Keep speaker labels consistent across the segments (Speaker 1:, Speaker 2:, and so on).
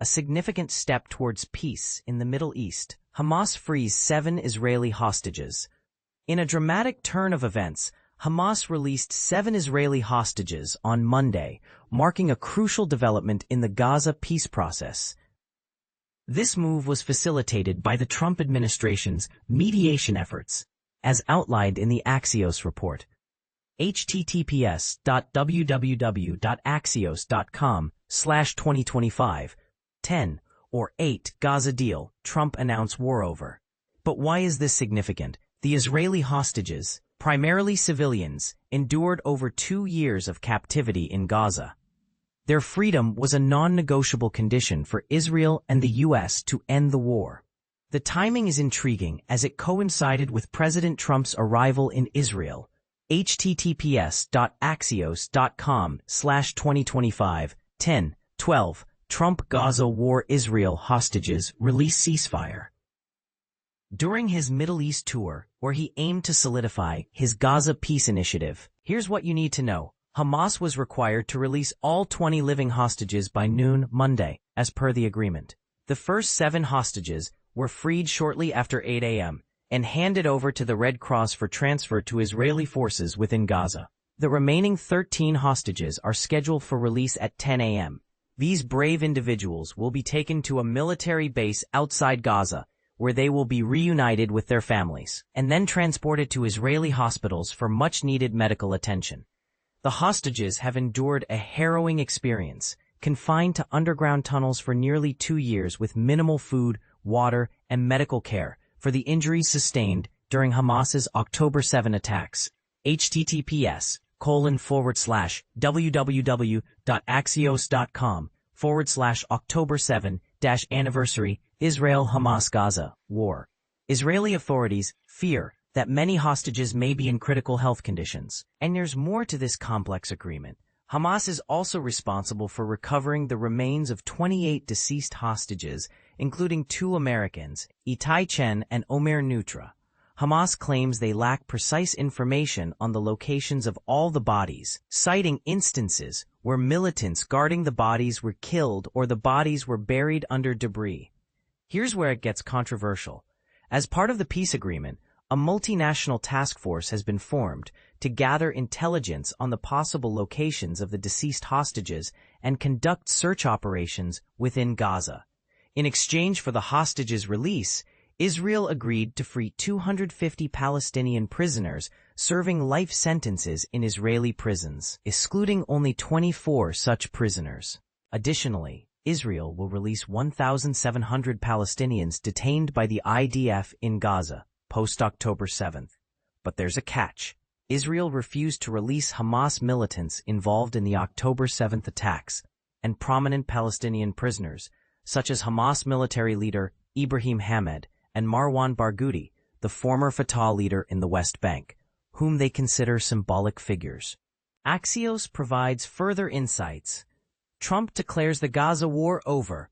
Speaker 1: a significant step towards peace in the Middle East. Hamas frees 7 Israeli hostages. In a dramatic turn of events, Hamas released 7 Israeli hostages on Monday, marking a crucial development in the Gaza peace process. This move was facilitated by the Trump administration's mediation efforts, as outlined in the Axios report. https://www.axios.com/2025-10 or 8 Gaza deal, Trump announce war over. But why is this significant? The Israeli hostages, primarily civilians, endured over 2 years of captivity in Gaza. Their freedom was a non-negotiable condition for Israel and the U.S. to end the war. The timing is intriguing as it coincided with President Trump's arrival in Israel. https://axios.com/2025-10-12 Trump Gaza War Israel hostages release ceasefire. During his Middle East tour, where he aimed to solidify his Gaza peace initiative, here's what you need to know. Hamas was required to release all 20 living hostages by noon Monday, as per the agreement. The first 7 hostages were freed shortly after 8 a.m. and handed over to the Red Cross for transfer to Israeli forces within Gaza. The remaining 13 hostages are scheduled for release at 10 a.m. These brave individuals will be taken to a military base outside Gaza, where they will be reunited with their families, and then transported to Israeli hospitals for much-needed medical attention. The hostages have endured a harrowing experience, confined to underground tunnels for nearly 2 years with minimal food, water, and medical care for the injuries sustained during Hamas's October 7 attacks. https://www.axios.com/October 7-anniversary Israel-Hamas-Gaza war. Israeli authorities fear that many hostages may be in critical health conditions. And there's more to this complex agreement. Hamas is also responsible for recovering the remains of 28 deceased hostages, including 2 Americans, Itai Chen and Omer Nutra. Hamas claims they lack precise information on the locations of all the bodies, citing instances where militants guarding the bodies were killed or the bodies were buried under debris. Here's where it gets controversial. As part of the peace agreement, a multinational task force has been formed to gather intelligence on the possible locations of the deceased hostages and conduct search operations within Gaza. In exchange for the hostages' release, Israel agreed to free 250 Palestinian prisoners serving life sentences in Israeli prisons, excluding only 24 such prisoners. Additionally, Israel will release 1,700 Palestinians detained by the IDF in Gaza post-October 7th. But there's a catch. Israel refused to release Hamas militants involved in the October 7th attacks and prominent Palestinian prisoners, such as Hamas military leader Ibrahim Hamed and Marwan Barghouti, the former Fatah leader in the West Bank, whom they consider symbolic figures. Axios provides further insights. Trump declares the Gaza war over.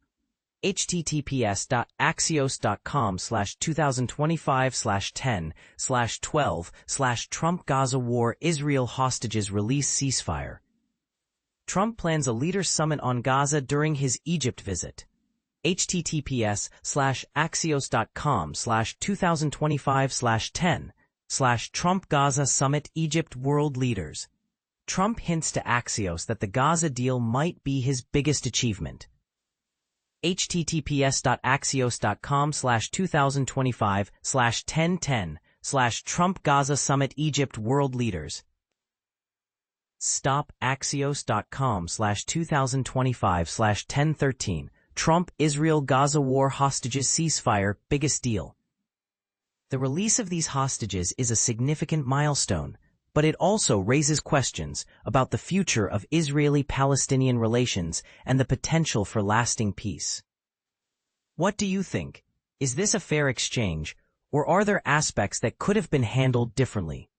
Speaker 1: https://axios.com/2025-10/12/Trump Gaza War Israel hostages release ceasefire. Trump plans a leaders' summit on Gaza during his Egypt visit. https://axios.com/2025-10/Trump Gaza Summit Egypt World Leaders. Trump hints to Axios that the Gaza deal might be his biggest achievement. https://2025-1010/Trump Gaza Summit Egypt World Leaders. Stop Axios.com/2025-1013 Trump Israel Gaza War Hostages Ceasefire Biggest Deal. The release of these hostages is a significant milestone, but it also raises questions about the future of Israeli-Palestinian relations and the potential for lasting peace. What do you think? Is this a fair exchange, or are there aspects that could have been handled differently?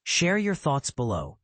Speaker 1: Share your thoughts below.